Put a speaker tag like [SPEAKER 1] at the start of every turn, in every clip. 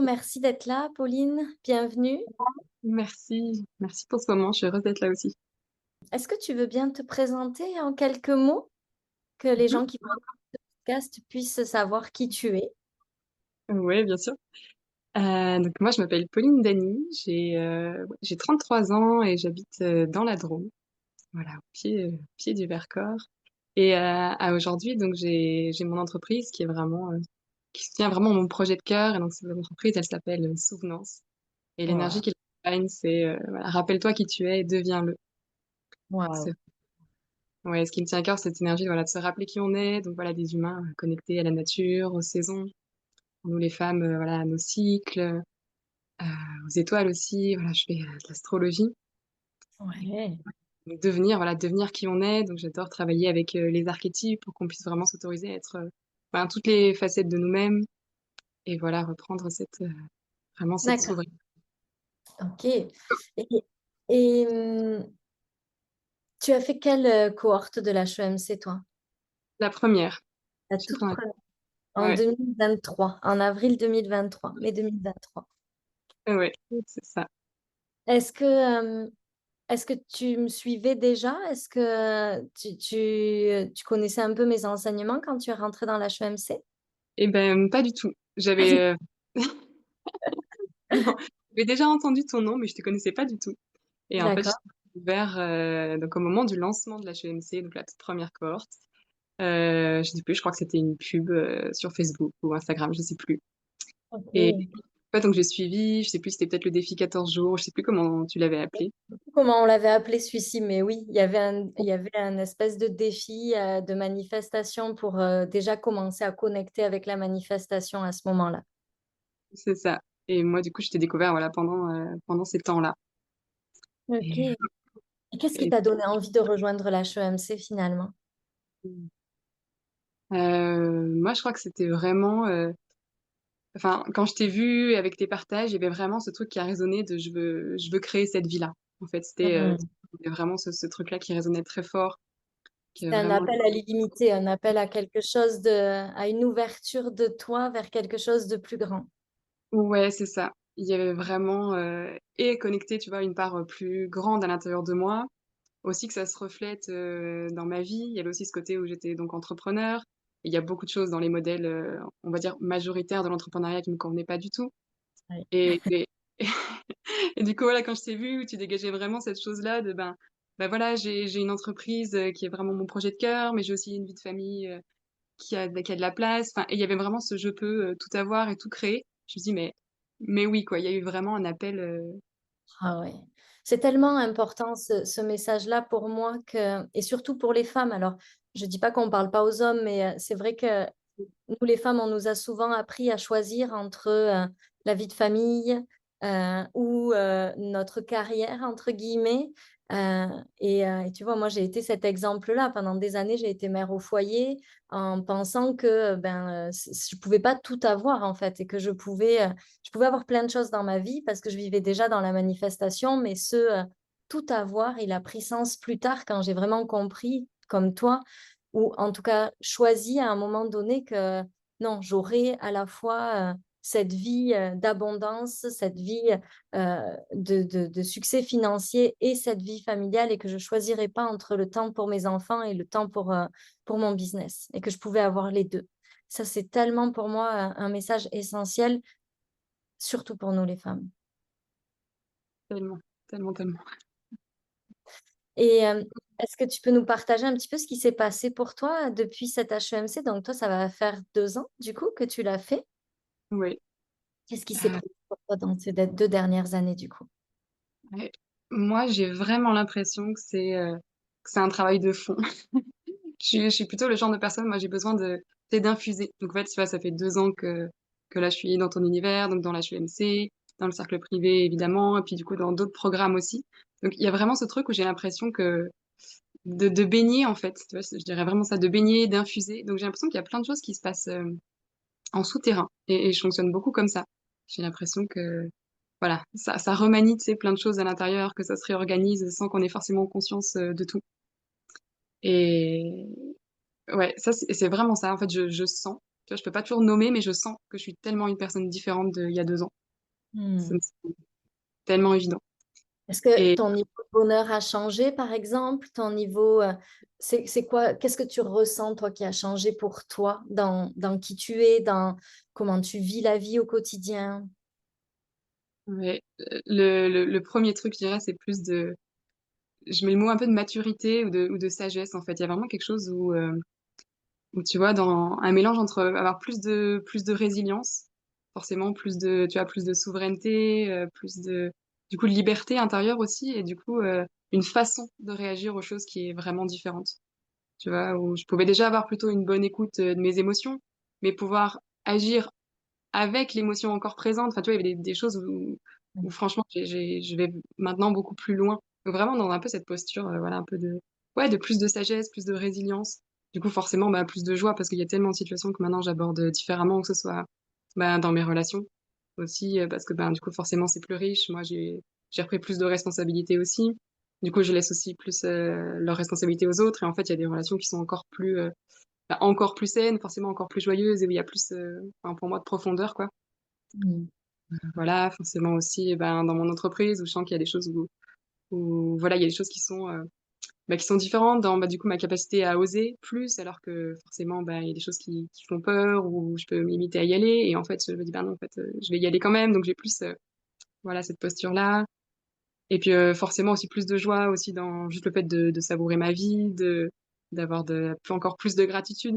[SPEAKER 1] merci d'être là, Pauline. Bienvenue.
[SPEAKER 2] Merci pour ce moment, je suis heureuse d'être là aussi.
[SPEAKER 1] Est-ce que tu veux bien te présenter en quelques mots, que les
[SPEAKER 2] Mmh
[SPEAKER 1] gens qui vont écouter ce podcast puissent savoir qui tu es?
[SPEAKER 2] Ouais, bien sûr. Donc moi, je m'appelle Pauline Dany, j'ai 33 ans et j'habite, dans la Drôme, voilà, au pied du Vercors et à aujourd'hui, donc j'ai mon entreprise qui est vraiment, qui soutient vraiment mon projet de cœur et donc cette entreprise, elle s'appelle, Souvenance et l'énergie
[SPEAKER 1] Waouh,
[SPEAKER 2] qui l'accompagne, c'est, voilà: «Rappelle-toi qui tu es et deviens-le».
[SPEAKER 1] waouh.
[SPEAKER 2] C'est Ouais, ce qui me tient à cœur, c'est cette énergie, voilà, de se rappeler qui on est, donc voilà, des humains, connectés à la nature, aux saisons. Nous les femmes, voilà, à nos cycles, aux étoiles aussi. Voilà, je fais, de l'astrologie.
[SPEAKER 1] Ouais.
[SPEAKER 2] Donc devenir qui on est. Donc j'adore travailler avec, les archétypes pour qu'on puisse vraiment s'autoriser à être, ben, toutes les facettes de nous-mêmes et voilà, reprendre vraiment cette
[SPEAKER 1] D'accord,
[SPEAKER 2] souveraineté.
[SPEAKER 1] OK. Et tu as fait quelle, cohorte de l'HEMC toi?
[SPEAKER 2] La première,
[SPEAKER 1] La
[SPEAKER 2] je suis
[SPEAKER 1] toute
[SPEAKER 2] première.
[SPEAKER 1] première, en
[SPEAKER 2] Ouais,
[SPEAKER 1] 2023, en avril 2023, mai 2023.
[SPEAKER 2] ouais, c'est ça.
[SPEAKER 1] Est-ce que, est-ce que tu me suivais déjà? Est-ce que tu connaissais un peu mes enseignements quand tu es rentrée dans l'HEMC?
[SPEAKER 2] Et ben, pas du tout. Non, j'avais déjà entendu ton nom, mais je te connaissais pas du tout et en fait, j'ai
[SPEAKER 1] D'accord.
[SPEAKER 2] découvert, donc au moment du lancement de l'HEMC, donc la toute première cohorte. Je sais plus, je crois que c'était une pub, sur Facebook ou Instagram, je sais plus et
[SPEAKER 1] OK.
[SPEAKER 2] en fait, donc j'ai suivi, je sais plus, c'était peut-être le défi 14 jours, je sais plus comment tu l'avais appelé.
[SPEAKER 1] Comment on l'avait appelé celui-ci, mais oui, il y avait un espèce de défi, de manifestation pour, déjà commencer à connecter avec la manifestation à ce moment-là.
[SPEAKER 2] C'est ça et moi, du coup, je t'ai découvert, voilà, pendant ces temps-là
[SPEAKER 1] OK.
[SPEAKER 2] et
[SPEAKER 1] Et qu'est-ce qui
[SPEAKER 2] et
[SPEAKER 1] t'a donné envie de rejoindre l'HEMC finalement?
[SPEAKER 2] mmh, moi, je crois que c'était vraiment, enfin, quand je t'ai vue avec tes partages, il y avait vraiment ce truc qui a résonné de: «Je veux créer cette vie-là». En fait,
[SPEAKER 1] Mmh.
[SPEAKER 2] c'était vraiment ce truc-là qui résonnait très fort, qui est
[SPEAKER 1] C'était un
[SPEAKER 2] vraiment
[SPEAKER 1] appel à l'illimité, un appel à quelque chose à une ouverture de toi vers quelque chose de plus grand.
[SPEAKER 2] ouais, c'est ça. Il y avait vraiment, et connecter, tu vois, une part, plus grande à l'intérieur de moi. Aussi que ça se reflète, dans ma vie. Il y avait aussi ce côté où j'étais donc entrepreneur. Il y a beaucoup de choses dans les modèles, on va dire majoritaires de l'entrepreneuriat qui me convenaient pas du tout
[SPEAKER 1] Oui.
[SPEAKER 2] et et du coup, voilà, quand je t'ai vu, tu dégageais vraiment cette chose-là de, ben, voilà, j'ai une entreprise, qui est vraiment mon projet de cœur, mais j'ai aussi une vie de famille, qui a de la place. Enfin et il y avait vraiment ce «je peux, tout avoir et tout créer». Je me suis dit: «Mais oui, quoi». Il y a eu vraiment un appel,
[SPEAKER 1] Ah ouais. C'est tellement important ce message-là pour moi et surtout pour les femmes. Alors, je dis pas qu'on parle pas aux hommes, mais, c'est vrai que nous les femmes, on nous a souvent appris à choisir entre, la vie de famille, ou, «notre carrière» entre guillemets, et tu vois, moi, j'ai été cet exemple-là. Pendant des années, j'ai été mère au foyer en pensant que, ben, je pouvais pas tout avoir en fait et que je pouvais avoir plein de choses dans ma vie parce que je vivais déjà dans la manifestation, mais tout avoir, il a pris sens plus tard quand j'ai vraiment compris, comme toi, ou en tout cas choisi à un moment donné que non, j'aurais à la fois, cette vie, d'abondance, cette vie, de succès financier et cette vie familiale et que je choisirais pas entre le temps pour mes enfants et le temps pour mon business et que je pouvais avoir les 2. Ça, c'est tellement pour moi, un message essentiel, surtout pour nous les femmes.
[SPEAKER 2] tellement, tellement, tellement.
[SPEAKER 1] Et est-ce que tu peux nous partager un petit peu ce qui s'est passé pour toi depuis cet HEMC? Donc toi, ça va faire 2 ans du coup que tu l'as fait.
[SPEAKER 2] Oui,
[SPEAKER 1] Qu'est-ce qui s'est
[SPEAKER 2] heu,
[SPEAKER 1] passé pour toi dans ces 2 dernières années du coup?
[SPEAKER 2] ouais. Moi, j'ai vraiment l'impression que c'est un travail de fond. Je suis plutôt le genre de personne, moi, j'ai besoin tu sais, d'infuser. Donc en fait, tu vois, ça fait 2 ans que là, je suis dans ton univers, donc dans l'HEMC, dans le cercle privé évidemment et puis du coup dans d'autres programmes aussi. Donc il y a vraiment ce truc où j'ai l'impression que de baigner en fait, tu vois? Je dirais vraiment ça, de baigner, d'infuser. Donc j'ai l'impression qu'il y a plein de choses qui se passent, en souterrain et je fonctionne beaucoup comme ça. J'ai l'impression que, voilà, ça remanie, tu sais, plein de choses à l'intérieur, que ça se réorganise sans qu'on ait forcément conscience, de tout et ouais, ça c'est vraiment ça. En fait, je sens. Tu vois, je peux pas toujours nommer, mais je sens que je suis tellement une personne différente d'il y a 2 ans. Ça
[SPEAKER 1] Hmm.
[SPEAKER 2] me semble tellement évident
[SPEAKER 1] Est-ce que
[SPEAKER 2] et
[SPEAKER 1] ton niveau de bonheur a changé, par exemple? Ton niveau, c'est quoi? Qu'est-ce que tu ressens, toi, qui a changé pour toi dans qui tu es, dans comment tu vis la vie au quotidien?
[SPEAKER 2] ouais, le 1er truc, je dirais, c'est plus de je mets le mot un peu de maturité ou de sagesse, en fait. Il y a vraiment quelque chose où tu vois, dans un mélange entre avoir plus de résilience, forcément plus de souveraineté, plus de du coup, de liberté intérieure aussi et du coup, une façon de réagir aux choses qui est vraiment différente. Tu vois? Où je pouvais déjà avoir plutôt une bonne écoute, de mes émotions, mais pouvoir agir avec l'émotion encore présente. Enfin, tu vois, il y avait des choses où franchement je vais maintenant beaucoup plus loin. Donc vraiment dans un peu cette posture, voilà, un peu de ouais, de plus de sagesse, plus de résilience. Du coup, forcément, bah, plus de joie parce qu'il y a tellement de situations que maintenant j'aborde, différemment, que ce soit, bah, dans mes relations aussi, parce que, ben, du coup, forcément, c'est plus riche. Moi, j'ai repris plus de responsabilités aussi. Du coup, je laisse aussi plus, leurs responsabilités aux autres et en fait, il y a des relations qui sont encore plus, bah, encore plus saines, forcément encore plus joyeuses et où il y a plus, enfin, pour moi, de profondeur, quoi.
[SPEAKER 1] Mm.
[SPEAKER 2] Voilà, forcément aussi, eh ben, dans mon entreprise où je sens qu'il y a des choses où voilà, il y a des choses bah, qui sont différentes dans, bah, du coup, ma capacité à oser plus alors que forcément, bah, il y a des choses qui font peur ou je peux me limiter à y aller et en fait, je me dis: «Ben non, en fait, je vais y aller quand même». Donc j'ai plus, voilà, cette posture-là et puis, forcément aussi plus de joie aussi dans juste le fait de savourer ma vie, d'avoir encore plus de gratitude.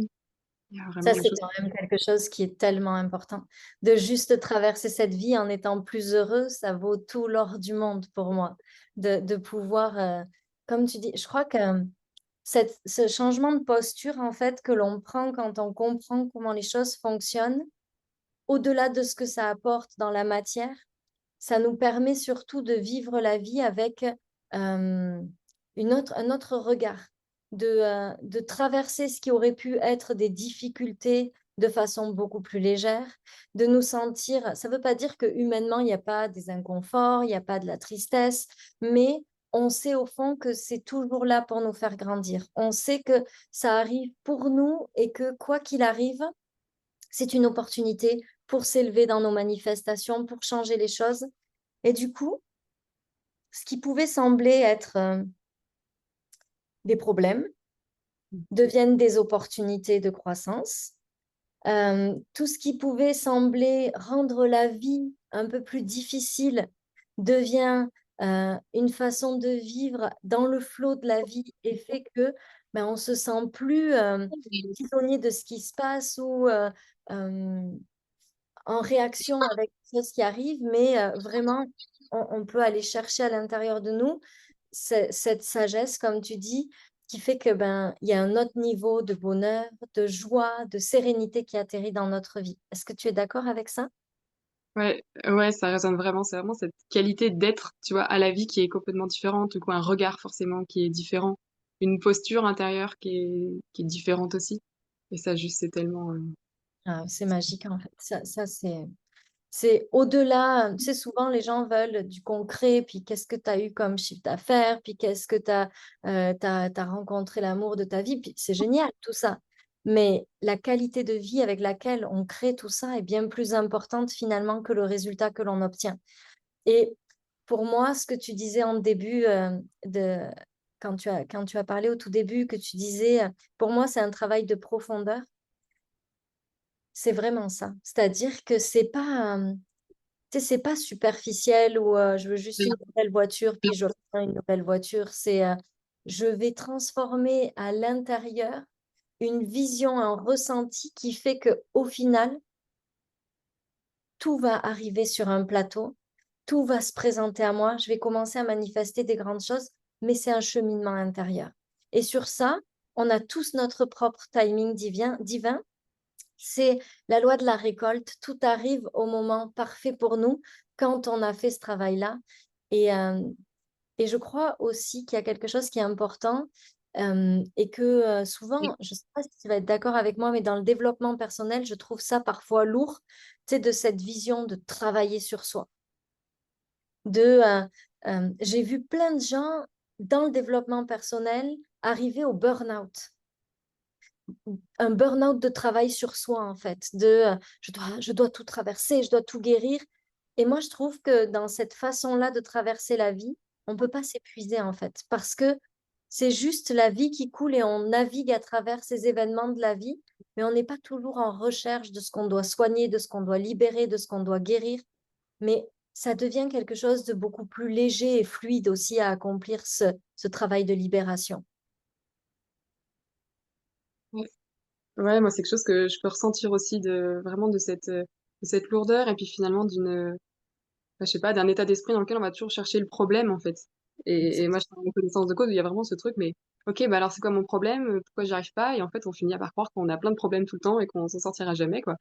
[SPEAKER 2] Il y a
[SPEAKER 1] Ça,
[SPEAKER 2] vraiment des
[SPEAKER 1] c'est
[SPEAKER 2] choses
[SPEAKER 1] quand même quelque chose qui est tellement important. De juste traverser cette vie en étant plus heureux, ça vaut tout l'or du monde pour moi. De pouvoir, comme tu dis, je crois que ce changement de posture, en fait, que l'on prend quand on comprend comment les choses fonctionnent, au-delà de ce que ça apporte dans la matière, ça nous permet surtout de vivre la vie avec un autre regard, de traverser ce qui aurait pu être des difficultés de façon beaucoup plus légère, de nous sentir, ça ne veut pas dire que humainement, il n'y a pas des inconforts, il n'y a pas de la tristesse, mais on sait au fond que c'est toujours là pour nous faire grandir. On sait que ça arrive pour nous et que quoi qu'il arrive, c'est une opportunité pour s'élever dans nos manifestations, pour changer les choses. Et du coup, ce qui pouvait sembler être des problèmes deviennent des opportunités de croissance. Tout ce qui pouvait sembler rendre la vie un peu plus difficile devient une façon de vivre dans le flot de la vie et fait que ben, on se sent plus prisonnier de ce qui se passe ou euh, en réaction avec les choses qui arrivent, mais vraiment, on peut aller chercher à l'intérieur de nous cette sagesse, comme tu dis, qui fait que ben il y a un autre niveau de bonheur, de joie, de sérénité qui atterrit dans notre vie. Est-ce que tu es d'accord avec ça?
[SPEAKER 2] ouais, ouais, ça résonne vraiment. C'est vraiment cette qualité d'être, tu vois, à la vie qui est complètement différente, ou quoi, un regard forcément qui est différent, une posture intérieure qui est différente aussi et ça juste, c'est tellement,
[SPEAKER 1] Ah, c'est magique en fait. Ça c'est au-delà, tu sais, souvent les gens veulent du concret, puis qu'est-ce que tu as eu comme chiffre d'affaires, puis qu'est-ce que tu as rencontré l'amour de ta vie, puis c'est génial tout ça. Mais la qualité de vie avec laquelle on crée tout ça est bien plus importante finalement que le résultat que l'on obtient. Et pour moi, ce que tu disais en début, quand tu as parlé au tout début, que tu disais, pour moi, c'est un travail de profondeur, c'est vraiment ça. C'est-à-dire que c'est pas, tu sais, c'est pas superficiel ou je veux juste une nouvelle voiture, puis j'obtiens une nouvelle voiture. C'est je vais transformer à l'intérieur une vision, un ressenti qui fait que au final, tout va arriver sur un plateau, tout va se présenter à moi, je vais commencer à manifester des grandes choses, mais c'est un cheminement intérieur. Et sur ça, on a tous notre propre timing divin. C'est la loi de la récolte. Tout arrive au moment parfait pour nous quand on a fait ce travail-là. Et, euh, et je crois aussi qu'il y a quelque chose qui est important et que souvent, je ne sais pas si tu vas être d'accord avec moi, mais dans le développement personnel, je trouve ça parfois lourd, tu sais, de cette vision de travailler sur soi. J'ai vu plein de gens dans le développement personnel arriver au burn-out. un burn-out de travail sur soi, en fait, de je dois tout traverser, je dois tout guérir. Et moi, je trouve que dans cette façon-là de traverser la vie, on ne peut pas s'épuiser, en fait, parce que c'est juste la vie qui coule et on navigue à travers ces événements de la vie, mais on n'est pas toujours en recherche de ce qu'on doit soigner, de ce qu'on doit libérer, de ce qu'on doit guérir. Mais ça devient quelque chose de beaucoup plus léger et fluide aussi à accomplir ce travail de libération.
[SPEAKER 2] Ouais. Ouais, moi, c'est quelque chose que je peux ressentir aussi de vraiment de cette lourdeur et puis finalement bah, je sais pas, d'un état d'esprit dans lequel on va toujours chercher le problème, en fait. Et moi, je suis en connaissance de cause où il y a vraiment ce truc, mais OK, bah, alors c'est quoi mon problème? Pourquoi j'y arrive pas? Et en fait, on finit par croire qu'on a plein de problèmes tout le temps et qu'on s'en sortira jamais, quoi.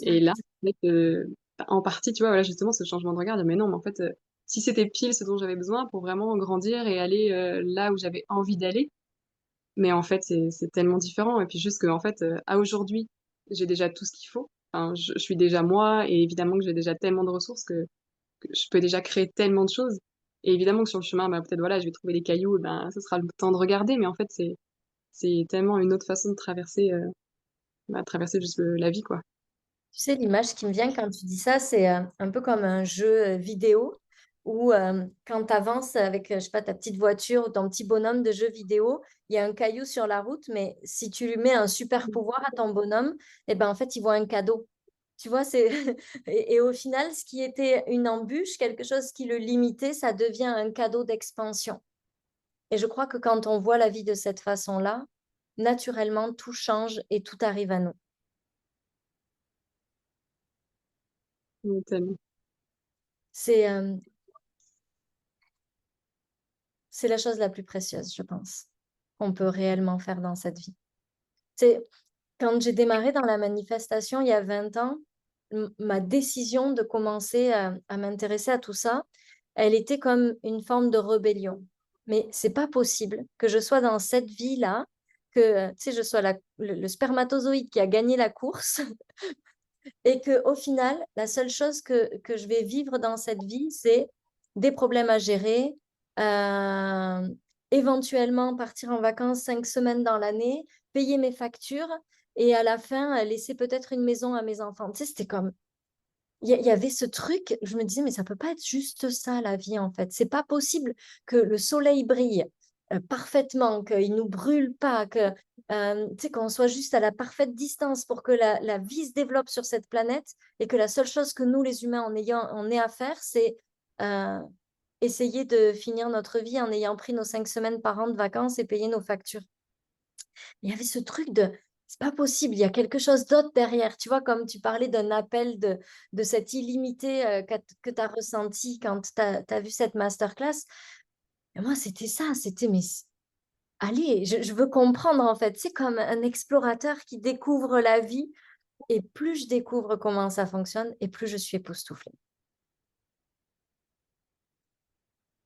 [SPEAKER 2] Et là,
[SPEAKER 1] Exact.
[SPEAKER 2] c'est vrai que, bah, en partie, tu vois, voilà, justement, ce changement de regard, dire: «Mais non, mais en fait, si c'était pile ce dont j'avais besoin pour vraiment grandir et aller, là où j'avais envie d'aller, mais en fait, c'est tellement différent». Et puis juste qu'en fait, à aujourd'hui, j'ai déjà tout ce qu'il faut. Enfin, je suis déjà moi et évidemment que j'ai déjà tellement de ressources que je peux déjà créer tellement de choses. Et évidemment que sur le chemin, bah, peut-être, voilà, je vais trouver des cailloux et ben, ce sera le temps de regarder, mais en fait, c'est tellement une autre façon de traverser, bah, traverser juste la vie, quoi.
[SPEAKER 1] Tu sais, l'image qui me vient quand tu dis ça, c'est un peu comme un jeu vidéo où quand tu avances avec, je sais pas, ta petite voiture ou ton petit bonhomme de jeu vidéo, il y a un caillou sur la route, mais si tu lui mets un super pouvoir à ton bonhomme, eh ben, en fait, il voit un cadeau. Tu vois, c'est et au final, ce qui était une embûche, quelque chose qui le limitait, ça devient un cadeau d'expansion. Et je crois que quand on voit la vie de cette façon-là, naturellement, tout change et tout arrive à nous.
[SPEAKER 2] Tellement.
[SPEAKER 1] C'est c'est la chose la plus précieuse, je pense, qu'on peut réellement faire dans cette vie. C'est quand j'ai démarré dans la manifestation il y a 20 ans, ma décision de commencer à m'intéresser à tout ça, elle était comme une forme de rébellion. Mais c'est pas possible que je sois dans cette vie-là, que tu sais, je sois le spermatozoïde qui a gagné la course et que au final, la seule chose que je vais vivre dans cette vie, c'est des problèmes à gérer, euh, éventuellement partir en vacances 5 semaines dans l'année, payer mes factures et à la fin, laisser peut-être une maison à mes enfants. Tu sais, c'était comme, il y avait ce truc, je me disais, mais ça peut pas être juste ça, la vie, en fait. C'est pas possible que le soleil brille parfaitement, qu'il nous brûle pas, que, tu sais, qu'on soit juste à la parfaite distance pour que la vie se développe sur cette planète et que la seule chose que nous, les humains, on ait à faire, c'est euh, essayer de finir notre vie en ayant pris nos 5 semaines par an de vacances et payer nos factures. Il y avait ce truc de, c'est pas possible, il y a quelque chose d'autre derrière. Tu vois, comme tu parlais d'un appel de cette illimité que tu as ressenti quand tu as vu cette masterclass. Et moi, c'était ça, c'était, mais allez, je veux comprendre en fait. C'est comme un explorateur qui découvre la vie. Et plus je découvre comment ça fonctionne, et plus je suis époustouflée.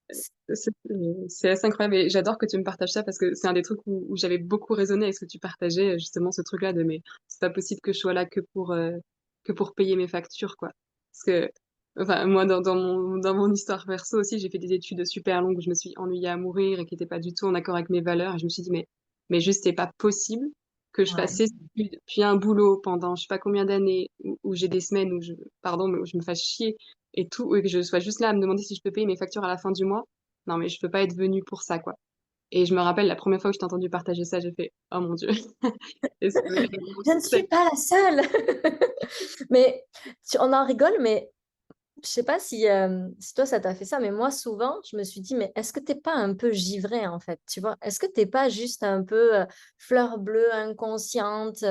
[SPEAKER 1] C'est-
[SPEAKER 2] C'est assez incroyable et j'adore que tu me partages ça parce que c'est un des trucs où j'avais beaucoup raisonné avec ce que tu partageais, justement ce truc-là de mais c'est pas possible que je sois là que pour payer mes factures, quoi. Parce que, enfin, moi, dans mon histoire perso aussi, j'ai fait des études super longues où je me suis ennuyée à mourir et qui étaient pas du tout en accord avec mes valeurs. Et je me suis dit, mais juste, c'est pas possible que je fasse
[SPEAKER 1] Ouais.
[SPEAKER 2] ces études, puis un boulot pendant je sais pas combien d'années où j'ai des semaines pardon, mais où je me fasse chier et tout, et que je sois juste là à me demander si je peux payer mes factures à la fin du mois. Non, mais je peux pas être venue pour ça, quoi. Et je me rappelle la première fois que je t'ai entendu partager ça, j'ai fait: «Oh mon Dieu, est-ce que
[SPEAKER 1] Je ne suis pas la seule. Mais on en rigole, mais je sais pas si toi ça t'a fait ça, mais moi souvent je me suis dit, mais est-ce que t'es pas un peu givrée en fait, tu vois? Est-ce que t'es pas juste un peu fleur bleue, inconsciente? Tu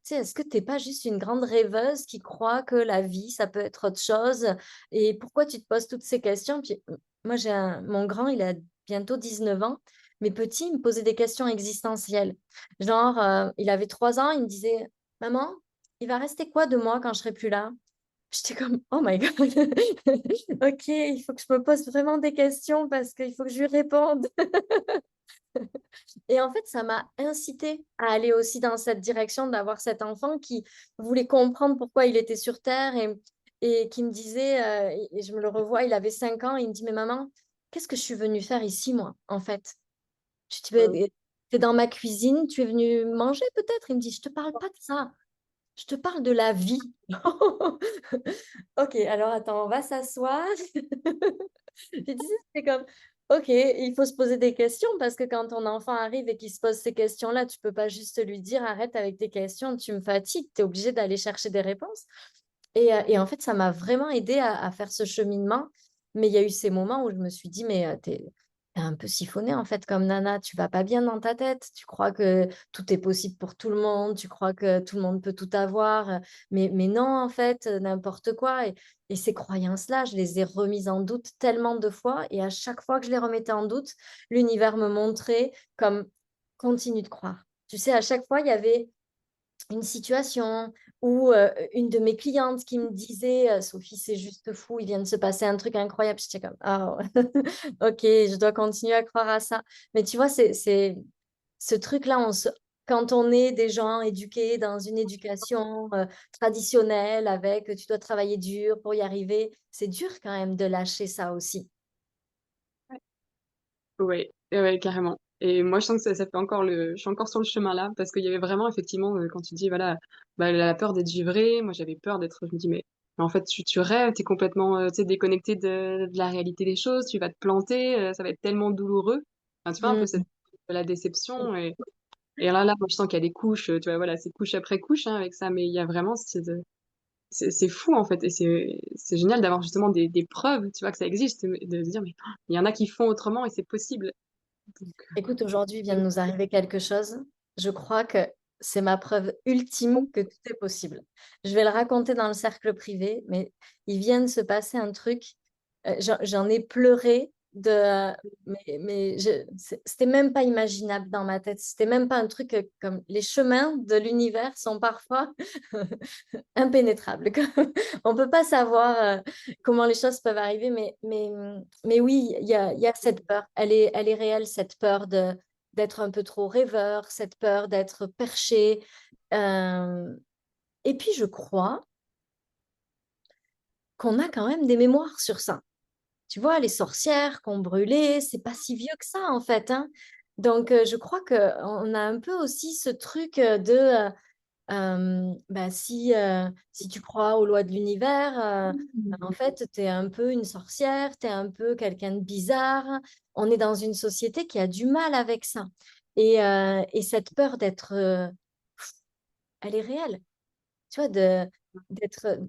[SPEAKER 1] sais, est-ce que t'es pas juste une grande rêveuse qui croit que la vie ça peut être autre chose? Et pourquoi tu te poses toutes ces questions? Puis moi mon grand, il a bientôt 19 ans, mais petit, il me posait des questions existentielles. Genre, il avait 3 ans, il me disait, Maman, il va rester quoi de moi quand je serai plus là? J'étais comme, oh my God, ok, il faut que je me pose vraiment des questions parce qu'il faut que je lui réponde. Et en fait, ça m'a incité à aller aussi dans cette direction, d'avoir cet enfant qui voulait comprendre pourquoi il était sur Terre et qui me disait, et je me le revois, il avait 5 ans, il me dit, mais maman, qu'est-ce que je suis venue faire ici, moi, en fait? Je dis,
[SPEAKER 2] heu,
[SPEAKER 1] ben, t'es dans ma cuisine, tu es venu manger peut-être? Il me dit, je te parle pas de ça. Je te parle de la vie. Ok, alors attends, on va s'asseoir. Je disais, c'est comme, ok, il faut se poser des questions parce que quand ton enfant arrive et qu'il se pose ces questions-là, tu peux pas juste lui dire, arrête avec tes questions, tu me fatigues, tu es obligé d'aller chercher des réponses. Et en fait, ça m'a vraiment aidé à faire ce cheminement. Mais il y a eu ces moments où je me suis dit, mais t'es un peu siphonnée en fait comme nana, tu vas pas bien dans ta tête, tu crois que tout est possible pour tout le monde, tu crois que tout le monde peut tout avoir, mais non en fait, n'importe quoi. Et ces croyances-là, je les ai remises en doute tellement de fois et à chaque fois que je les remettais en doute, l'univers me montrait comme continue de croire. Tu sais, à chaque fois, il y avait une situation ou une de mes clientes qui me disait Sophie, c'est juste fou, il vient de se passer un truc incroyable. J'étais comme ah ouais. Ok, je dois continuer à croire à ça. Mais tu vois, c'est ce truc-là, quand on est des gens éduqués dans une éducation traditionnelle avec tu dois travailler dur pour y arriver, c'est dur quand même de lâcher ça aussi.
[SPEAKER 2] Ouais, ouais, ouais, carrément. Et moi, je sens que ça fait encore je suis encore sur le chemin là, parce qu'il y avait vraiment, effectivement, quand tu dis, voilà, bah, la peur d'être givré, moi, j'avais peur d'être, je me dis, mais en fait, tu rêves, t'es complètement, tu sais, déconnecté de la réalité des choses, tu vas te planter, ça va être tellement douloureux. Enfin, tu vois, un peu
[SPEAKER 1] Mm.
[SPEAKER 2] la déception. Et là, moi, je sens qu'il y a des couches, tu vois, voilà, c'est couche après couche, hein, avec ça, mais il y a vraiment, c'est fou, en fait. Et c'est génial d'avoir justement des preuves, tu vois, que ça existe, de se dire, mais il y en a qui font autrement et c'est possible. Donc,
[SPEAKER 1] Écoute, aujourd'hui, il vient de nous arriver quelque chose. Je crois que c'est ma preuve ultime que tout est possible. Je vais le raconter dans le cercle privé, mais il vient de se passer un truc. J'en ai pleuré c'était même pas imaginable dans ma tête. C'était même pas un truc comme les chemins de l'univers sont parfois impénétrables. On peut pas savoir comment les choses peuvent arriver, mais oui, il y a cette peur. Elle est réelle, cette peur d'être un peu trop rêveur, cette peur d'être perché. Euh, et puis, je crois qu'on a quand même des mémoires sur ça. Tu vois, les sorcières qu'on brûlait, c'est pas si vieux que ça, en fait, hein. Donc, je crois qu'on a un peu aussi ce truc bah, si tu crois aux lois de l'univers, en fait, tu es un peu une sorcière, tu es un peu quelqu'un de bizarre. On est dans une société qui a du mal avec ça. Et cette peur d'être, elle est réelle. Tu vois,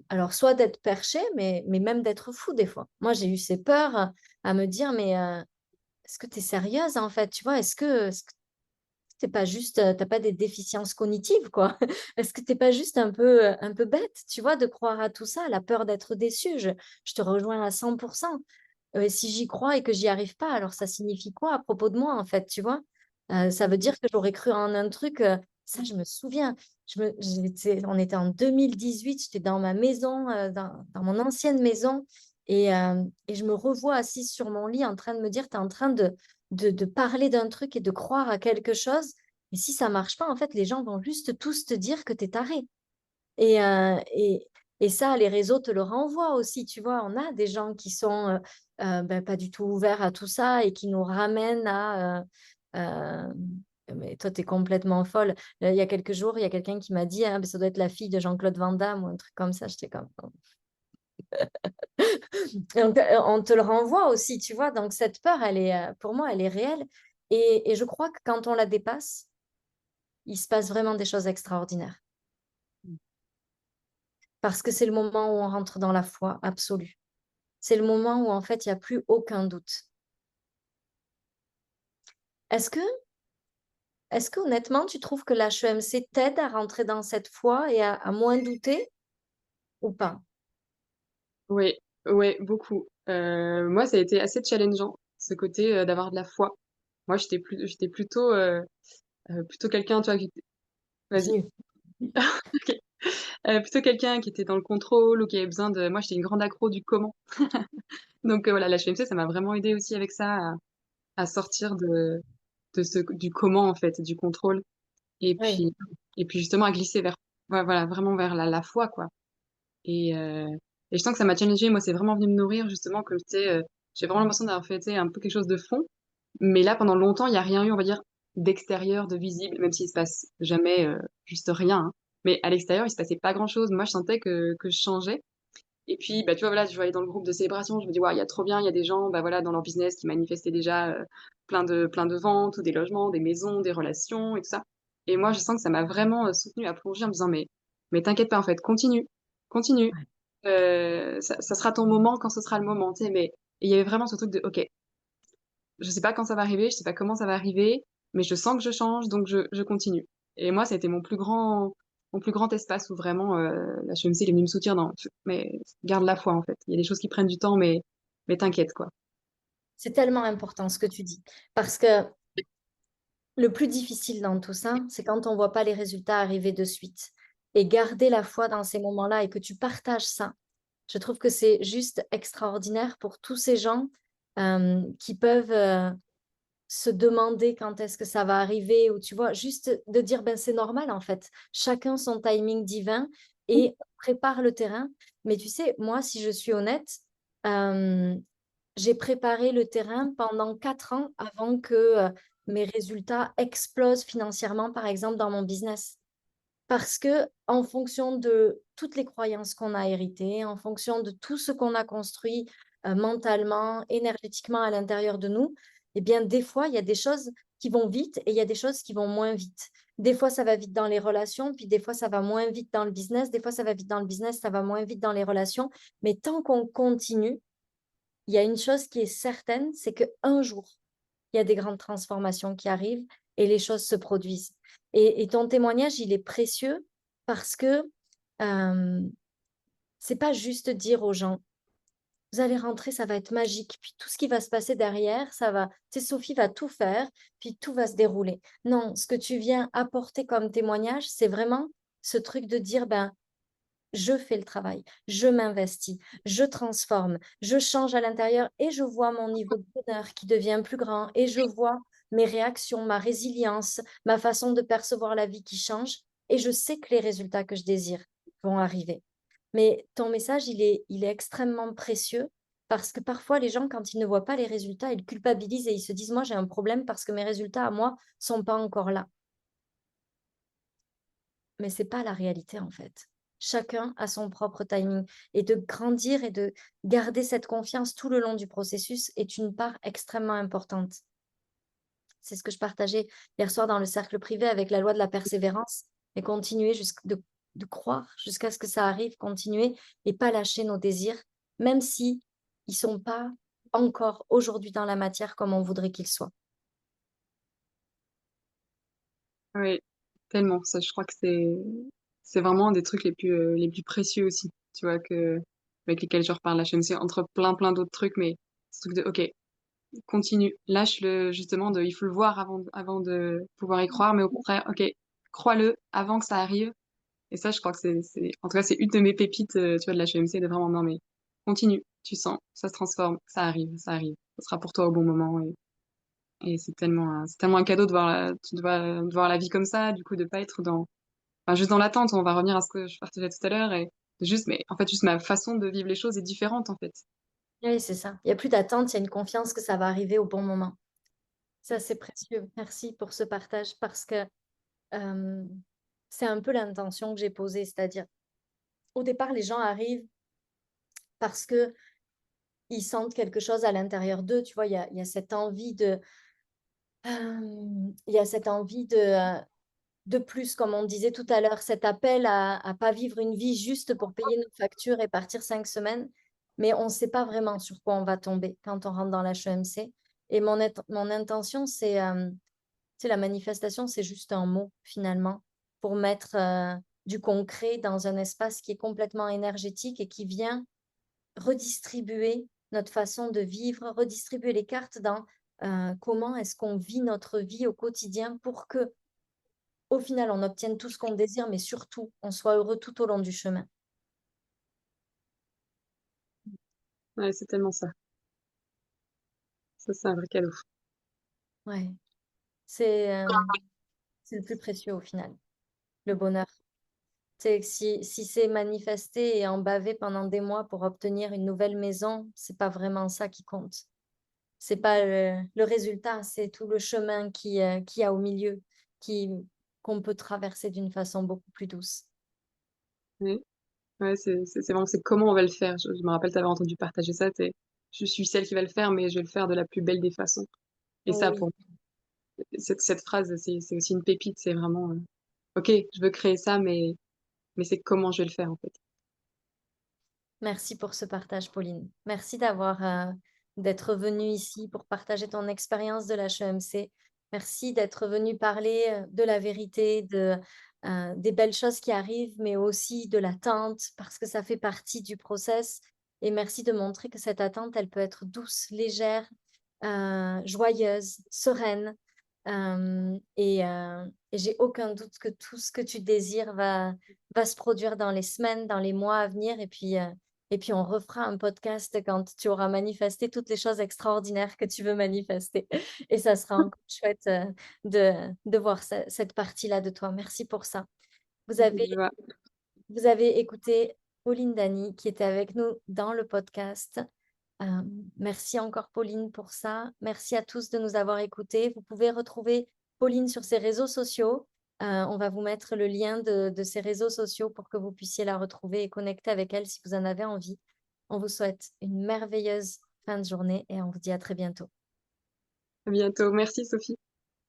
[SPEAKER 1] alors soit d'être perché, mais même d'être fou des fois. Moi, j'ai eu ces peurs à me dire, mais est-ce que tu es sérieuse en fait? Tu vois, est-ce que t'es pas juste, t'as pas des déficiences cognitives, quoi. Est-ce que t'es pas juste un peu bête, tu vois, de croire à tout ça, la peur d'être déçu. Je te rejoins à 100%. Si j'y crois et que j'y arrive pas, alors ça signifie quoi à propos de moi, en fait, tu vois? Ça veut dire que j'aurais cru en un truc, ça, je me souviens. On était en 2018, j'étais dans ma maison, dans mon ancienne maison, et je me revois assise sur mon lit en train de me dire, tu es en train de parler d'un truc et de croire à quelque chose. Et si ça marche pas, en fait, les gens vont juste tous te dire que tu es taré. Et, euh, et, et ça, les réseaux te le renvoient aussi, tu vois. On a des gens qui sont ben, pas du tout ouverts à tout ça et qui nous ramènent à... mais toi, tu es complètement folle. Il y a quelques jours, il y a quelqu'un qui m'a dit, ah, ben, ça doit être la fille de Jean-Claude Van Damme ou un truc comme ça. J'étais comme... oh. Et on te le renvoie aussi, tu vois. Donc, cette peur, pour moi, elle est réelle. Et je crois que quand on la dépasse, il se passe vraiment des choses extraordinaires. Parce que c'est le moment où on rentre dans la foi absolue. C'est le moment où, en fait, il n'y a plus aucun doute. Est-ce que, est-ce que honnêtement, tu trouves que l'HEMC t'aide à rentrer dans cette foi et à moins douter ou pas?
[SPEAKER 2] oui, ouais, beaucoup. Moi, ça a été assez challengeant, ce côté d'avoir de la foi. Moi, j'étais plutôt quelqu'un, toi, vas-y.
[SPEAKER 1] Continue.
[SPEAKER 2] Ok. Plutôt quelqu'un qui était dans le contrôle ou qui avait besoin de. Moi, j'étais une grande accro du comment. Donc voilà, la HMC, ça m'a vraiment aidé aussi avec ça à sortir du comment en fait, du contrôle. Et
[SPEAKER 1] Oui.
[SPEAKER 2] puis, et puis justement à glisser vers, ouais, voilà, vraiment vers la foi, quoi. Et, euh, et je sens que ça m'a challengée. Moi, c'est vraiment venu me nourrir, justement, comme tu sais, j'ai vraiment l'impression d'avoir fait, tu sais, un peu quelque chose de fond. Mais là, pendant longtemps, il n'y a rien eu, on va dire. d'extérieur, de visible, même s'il se passe jamais, juste rien, hein. Mais à l'extérieur, il se passait pas grand-chose. Moi, je sentais que je changeais et puis, bah, tu vois, voilà, je voyais dans le groupe de célébration, je me dis: «Waouh, il y a trop bien, il y a des gens, bah, voilà, dans leur business qui manifestaient déjà, plein de ventes ou des logements, des maisons, des relations et tout ça» et moi, je sens que ça m'a vraiment, soutenue à plonger en me disant: «Mais t'inquiète pas, en fait, continue, continue,
[SPEAKER 1] Ouais.
[SPEAKER 2] ça sera ton moment quand ce sera le moment», tu sais? Mais et il y avait vraiment ce truc de: «OK, je sais pas quand ça va arriver, je sais pas comment ça va arriver, mais je sens que je change, donc je continue» et moi, ça a été mon plus grand espace où vraiment, la CHMC il est venu me soutenir dans: «Mais garde la foi, en fait. Il y a des choses qui prennent du temps, mais t'inquiète, quoi».
[SPEAKER 1] C'est tellement important ce que tu dis, parce que le plus difficile dans tout ça, c'est quand on voit pas les résultats arriver de suite et garder la foi dans ces moments-là et que tu partages ça. Je trouve que c'est juste extraordinaire pour tous ces gens, qui peuvent, se demander quand est-ce que ça va arriver ou tu vois? Juste de dire: «Ben, c'est normal en fait, chacun son timing divin et on prépare le terrain». Mais tu sais, moi, si je suis honnête, hem, j'ai préparé le terrain pendant 4 ans avant que, mes résultats explosent financièrement, par exemple, dans mon business. Parce que en fonction de toutes les croyances qu'on a héritées, en fonction de tout ce qu'on a construit, mentalement, énergétiquement à l'intérieur de nous, eh bien, des fois, il y a des choses qui vont vite et il y a des choses qui vont moins vite. Des fois, ça va vite dans les relations, puis des fois, ça va moins vite dans le business. Des fois, ça va vite dans le business, ça va moins vite dans les relations. Mais tant qu'on continue, il y a une chose qui est certaine, c'est qu'un jour, il y a des grandes transformations qui arrivent et les choses se produisent. Et ton témoignage, il est précieux parce que, hem, c'est pas juste dire aux gens: «Vous allez rentrer, ça va être magique, puis tout ce qui va se passer derrière, ça va tu sais, Sophie va tout faire, puis tout va se dérouler». Non, ce que tu viens apporter comme témoignage, c'est vraiment ce truc de dire: «Ben, je fais le travail, je m'investis, je transforme, je change à l'intérieur et je vois mon niveau de bonheur qui devient plus grand et je vois mes réactions, ma résilience, ma façon de percevoir la vie qui change et je sais que les résultats que je désire vont arriver». Mais ton message, il est extrêmement précieux parce que parfois les gens, quand ils ne voient pas les résultats, ils culpabilisent et ils se disent: «Moi, j'ai un problème parce que mes résultats à moi sont pas encore là». Mais c'est pas la réalité, en fait. Chacun a son propre timing et de grandir et de garder cette confiance tout le long du processus est une part extrêmement importante. C'est ce que je partageais hier soir dans le cercle privé avec la loi de la persévérance et continuer de croire jusqu'à ce que ça arrive, continuer et pas lâcher nos désirs, même si ils sont pas encore aujourd'hui dans la matière comme on voudrait qu'ils soient.
[SPEAKER 2] Oui, tellement. Ça, je crois que c'est vraiment un des trucs les plus précieux aussi, tu vois? Avec lesquels je reparle la HMC entre plein d'autres trucs, mais ce truc de: «OK, continue, lâche le justement de il faut le voir avant de pouvoir y croire, mais au contraire, OK, crois-le avant que ça arrive» et ça, je crois que c'est en tout cas, c'est une de mes pépites, tu vois, de l'HEMC de vraiment: «Non, mais continue, tu sens, ça se transforme, ça arrive, ça arrive. Ça sera pour toi au bon moment» et c'est tellement un cadeau de voir la vie comme ça, du coup, de pas être juste dans l'attente. On va revenir à ce que je partageais tout à l'heure et juste mais en fait, juste ma façon de vivre les choses est différente, en fait.
[SPEAKER 1] Oui, c'est ça. Il y a plus d'attente, il y a une confiance que ça va arriver au bon moment. Ça, c'est précieux. Merci pour ce partage parce que, hem, c'est un peu l'intention que j'ai posée. C'est-à-dire, au départ, les gens arrivent parce qu'ils sentent quelque chose à l'intérieur d'eux, tu vois? Il y a cette envie il y a cette envie de plus, comme on disait tout à l'heure, cet appel à pas vivre une vie juste pour payer nos factures et partir 5 semaines. Mais on ne sait pas vraiment sur quoi on va tomber quand on rentre dans l'HEMC et mon intention, tu sais, la manifestation, c'est juste un mot finalement pour mettre, du concret dans un espace qui est complètement énergétique et qui vient redistribuer notre façon de vivre, redistribuer les cartes dans, comment est-ce qu'on vit notre vie au quotidien pour que, au final, on obtienne tout ce qu'on désire, mais surtout, on soit heureux tout au long du chemin.
[SPEAKER 2] Ouais, c'est tellement ça. Ça, c'est un vrai cadeau.
[SPEAKER 1] Ouais, c'est, c'est le plus précieux au final, le bonheur. C'est que si c'est manifesté et en bavé pendant des mois pour obtenir une nouvelle maison, c'est pas vraiment ça qui compte. C'est pas le résultat, c'est tout le chemin qu'il y a au milieu, qui qu'on peut traverser d'une façon beaucoup plus douce.
[SPEAKER 2] Oui. Ouais, c'est vraiment c'est comment on va le faire. Je me rappelle t'avoir entendu partager ça, tu «Je suis celle qui va le faire, mais je vais le faire de la plus belle des façons» et ça
[SPEAKER 1] Oui,
[SPEAKER 2] pour cette phrase, c'est aussi une pépite, c'est vraiment, OK, je veux créer ça, mais c'est comment je vais le faire, en fait.
[SPEAKER 1] merci pour ce partage, Pauline. Merci d'être venue ici pour partager ton expérience de l'HEMC. Merci d'être venue parler, de la vérité, des belles choses qui arrivent, mais aussi de l'attente, parce que ça fait partie du process. Et merci de montrer que cette attente, elle peut être douce, légère, joyeuse, sereine. Et j'ai aucun doute que tout ce que tu désires va se produire dans les semaines, dans les mois à venir. Et puis, on refera un podcast quand tu auras manifesté toutes les choses extraordinaires que tu veux manifester. Et ça sera encore chouette, de voir cette partie-là de toi. Merci pour ça. Vous avez
[SPEAKER 2] Je vois.
[SPEAKER 1] vous avez écouté Pauline Dany qui était avec nous dans le podcast. Merci encore Pauline pour ça. Merci à tous de nous avoir écoutés. Vous pouvez retrouver Pauline sur ses réseaux sociaux. On va vous mettre le lien de ses réseaux sociaux pour que vous puissiez la retrouver et connecter avec elle si vous en avez envie. On vous souhaite une merveilleuse fin de journée et on vous dit à très bientôt.
[SPEAKER 2] À bientôt. Merci Sophie.